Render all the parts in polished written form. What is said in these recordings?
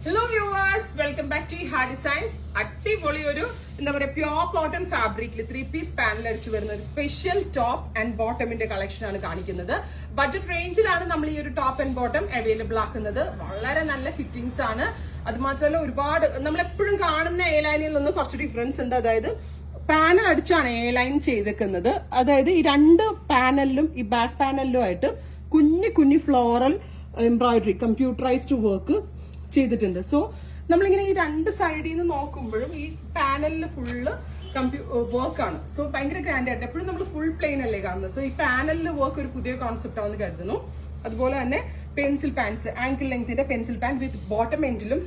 Hello viewers, welcome back to hard designs. അടിപൊളി ഒരു എന്താ പറയുക പ്യോർ കോട്ടൺ ഫാബ്രിക്കിൽ 3-piece പാനൽ അടിച്ചു വരുന്ന ഒരു സ്പെഷ്യൽ ടോപ്പ് ആൻഡ് ബോട്ടമിന്റെ കളക്ഷൻ ആണ് കാണിക്കുന്നത്. ബഡ്ജറ്റ് റേഞ്ചിലാണ് നമ്മൾ ഈ ഒരു ടോപ്പ് ആൻഡ് ബോട്ടം അവൈലബിൾ ആക്കുന്നത്. വളരെ നല്ല ഫിറ്റിംഗ്സ് ആണ്. അത് മാത്രമല്ല ഒരുപാട് നമ്മൾ എപ്പോഴും കാണുന്ന എ ലൈനിൽ നിന്ന് കുറച്ച് ഡിഫറൻസ് ഉണ്ട്. അതായത് പാനൽ അടിച്ചാണ് എ ലൈൻ ചെയ്തേക്കുന്നത്. അതായത് ഈ രണ്ട് പാനലിലും ഈ ബാക്ക് പാനലിലും ആയിട്ട് കുഞ്ഞു ഫ്ലോറൽ എംബ്രോയിഡറി കമ്പ്യൂട്ടറൈസ്ഡ് വർക്ക് ചെയ്തിട്ടുണ്ട്. സോ നമ്മളിങ്ങനെ ഈ രണ്ട് സൈഡിൽ നിന്ന് നോക്കുമ്പോഴും ഈ പാനലിൽ ഫുള്ള് വർക്കാണ്. സോ ഭയങ്കര ഗ്രാൻഡ് ആയിട്ട് എപ്പോഴും നമ്മൾ ഫുൾ പ്ലെയിൻ അല്ലേ കാണുന്നത്. സോ ഈ പാനലിൽ വർക്ക് ഒരു പുതിയ കോൺസെപ്റ്റ് ആണെന്ന് കരുതുന്നു. അതുപോലെ തന്നെ പെൻസിൽ പാൻസ്, ആങ്കിൾ ലെങ്ത്തിന്റെ പെൻസിൽ പാൻ വിത്ത് ബോട്ടം എൻഡിലും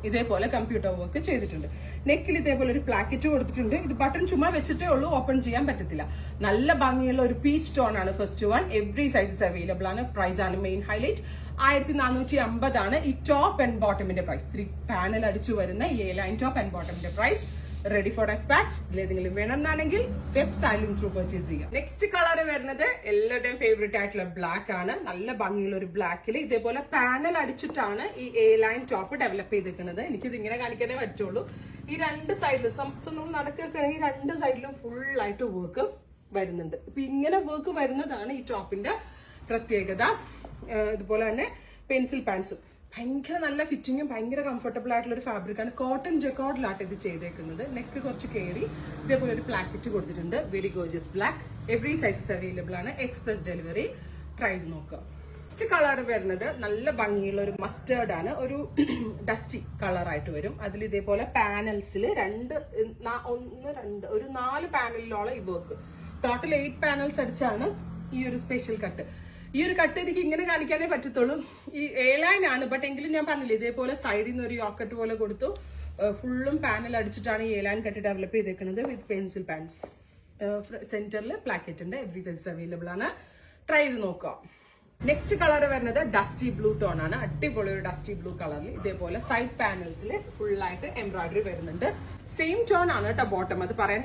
ഇതേപോലെ കമ്പ്യൂട്ടർ വർക്ക് ചെയ്തിട്ടുണ്ട്. നെക്കിൽ ഇതേപോലെ ഒരു പ്ലാക്കറ്റ് കൊടുത്തിട്ടുണ്ട്. ഇത് ബട്ടൺ ചുമ്മാ വെച്ചിട്ടേ ഉള്ളൂ, ഓപ്പൺ ചെയ്യാൻ പറ്റത്തില്ല. നല്ല ഭംഗിയുള്ള ഒരു പീച്ച് ടോൺ ആണ് first one. Every sizes available ആണ്. പ്രൈസ് ആണ് മെയിൻ ഹൈലൈറ്റ്. 1450 ആണ് ഈ ടോപ്പ് ആൻഡ് ബോട്ടമിന്റെ പ്രൈസ്. 3 പാനൽ അടിച്ചു വരുന്ന ഈ എ ലൈൻ ടോപ്പ് ആൻഡ് ബോട്ടമിന്റെ പ്രൈസ്. Ready for despatch. ഇതിലേതെങ്കിലും വേണമെന്നാണെങ്കിൽ വെബ്സൈറ്റിൽ ത്രൂ പർച്ചേസ് ചെയ്യാം. നെക്സ്റ്റ് കളർ വരുന്നത് എല്ലാവരുടെയും ഫേവറേറ്റ് ആയിട്ടുള്ള ബ്ലാക്ക് ആണ്. നല്ല ഭംഗിയുള്ള ഒരു ബ്ലാക്കിൽ ഇതേപോലെ പാനൽ അടിച്ചിട്ടാണ് ഈ എ ലൈൻ ടോപ്പ് ഡെവലപ്പ് ചെയ്തിരിക്കുന്നത്. എനിക്കിത് ഇങ്ങനെ കാണിക്കാനേ പറ്റുള്ളൂ. ഈ രണ്ട് സൈഡിലും നമ്മൾ നടക്കുകയാണെങ്കിൽ രണ്ട് സൈഡിലും ഫുൾ ആയിട്ട് വർക്ക് വരുന്നുണ്ട്. ഇപ്പൊ ഇങ്ങനെ വർക്ക് വരുന്നതാണ് ഈ ടോപ്പിന്റെ പ്രത്യേകത. ഇതുപോലെ തന്നെ പെൻസിൽ പാൻസും ഭയങ്കര നല്ല ഫിറ്റിങ്ങും ഭയങ്കര കംഫർട്ടബിൾ ആയിട്ടുള്ള ഒരു ഫാബ്രിക്കാണ്. കോട്ടൺ ജക്കോർഡിലാട്ട് ഇത് ചെയ്തേക്കുന്നത്. നെക്ക് കുറച്ച് കയറി ഇതേപോലെ ഒരു പ്ലാക്കറ്റ് കൊടുത്തിട്ടുണ്ട്. Very gorgeous black. Every sizes available ആണ്. Express delivery. ട്രൈ ചെയ്ത് നോക്കുക. നെക്സ്റ്റ് കളർ വരുന്നത് നല്ല ഭംഗിയുള്ള ഒരു മസ്റ്റേർഡ് ആണ്. ഒരു ഡസ്റ്റി കളർ ആയിട്ട് വരും. അതിൽ ഇതേപോലെ പാനൽസിൽ ഒരു 4 പാനലിലോളം ഈ വർക്ക്. ടോട്ടൽ 8 പാനൽസ് അടിച്ചാണ് ഈ ഒരു സ്പെഷ്യൽ കട്ട്. ഈ ഒരു കട്ട് എനിക്ക് ഇങ്ങനെ കാണിക്കാനേ പറ്റത്തുള്ളൂ. ഈ എ ലൈൻ ആണ്, ബട്ട് എങ്കിലും ഞാൻ പറഞ്ഞില്ലേ ഇതേപോലെ സൈഡിൽ നിന്ന് ഒരു യോക്കട്ട് പോലെ കൊടുത്തു. ഫുള്ളും പാനൽ അടിച്ചിട്ടാണ് ഈ എ ലൈൻ കട്ട് ഡെവലപ്പ് ചെയ്തേക്കുന്നത് വിത്ത് പെൻസിൽ പാൻസ്. സെന്ററിൽ പ്ലാക്കറ്റ് ഉണ്ട്. എവറി സൈസ് അവൈലബിൾ ആണ്. ട്രൈ ചെയ്ത് നോക്കാം. നെക്സ്റ്റ് കളർ വരുന്നത് ഡസ്റ്റി ബ്ലൂ ടോൺ ആണ്. അടിപൊളി ഒരു ഡസ്റ്റി ബ്ലൂ കളറിൽ ഇതേപോലെ സൈഡ് പാനൽസിൽ ഫുള്ളായിട്ട് എംബ്രോയിഡറി വരുന്നുണ്ട്. സെയിം ടോൺ ആണ് കേട്ടോ ബോട്ടം. അത് പറയാൻ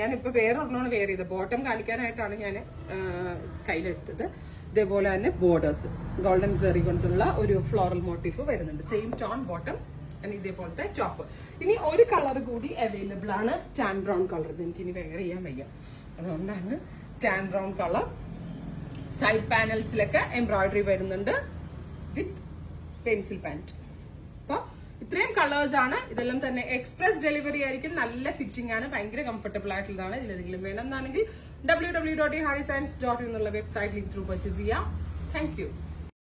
ഞാനിപ്പോ വേറെ ഒരെണ്ണമാണ് വെയർ ചെയ്തത്. ബോട്ടം കാണിക്കാനായിട്ടാണ് ഞാൻ കയ്യിലെടുത്തത്. ഇതേപോലെ തന്നെ ബോർഡേഴ്സ് ഗോൾഡൻ സെറി കൊണ്ടുള്ള ഒരു ഫ്ലോറൽ മോട്ടീഫ് വരുന്നുണ്ട്. സെയിം ടോൺ ബോട്ടം, ഇതേപോലത്തെ ടോപ്പ്. ഇനി ഒരു കളർ കൂടി അവൈലബിൾ ആണ്, ടാൻ ബ്രൗൺ കളർ. ഇത് എനിക്ക് ഇനി വെയർ ചെയ്യാൻ വയ്യ, അതുകൊണ്ടാണ് ടാൻ ബ്രൗൺ കളർ. സൈഡ് പാനൽസിലൊക്കെ എംബ്രോയിഡറി വരുന്നുണ്ട് വിത്ത് പെൻസിൽ പാൻറ്. അപ്പൊ ഇത്രയും കളേഴ്സ് ആണ്. ഇതെല്ലാം തന്നെ എക്സ്പ്രസ് ഡെലിവറി ആയിരിക്കും. നല്ല ഫിറ്റിംഗ് ആണ്. ഭയങ്കര കംഫർട്ടബിൾ ആയിട്ടുള്ളതാണ്. ഇതിലെന്തെങ്കിലും വേണമെന്നാണെങ്കിൽ www.harddesigns.in എന്നുള്ള വെബ്സൈറ്റ് ലിങ്ക് ത്രൂ പർച്ചേസ് ചെയ്യാം. Thank you.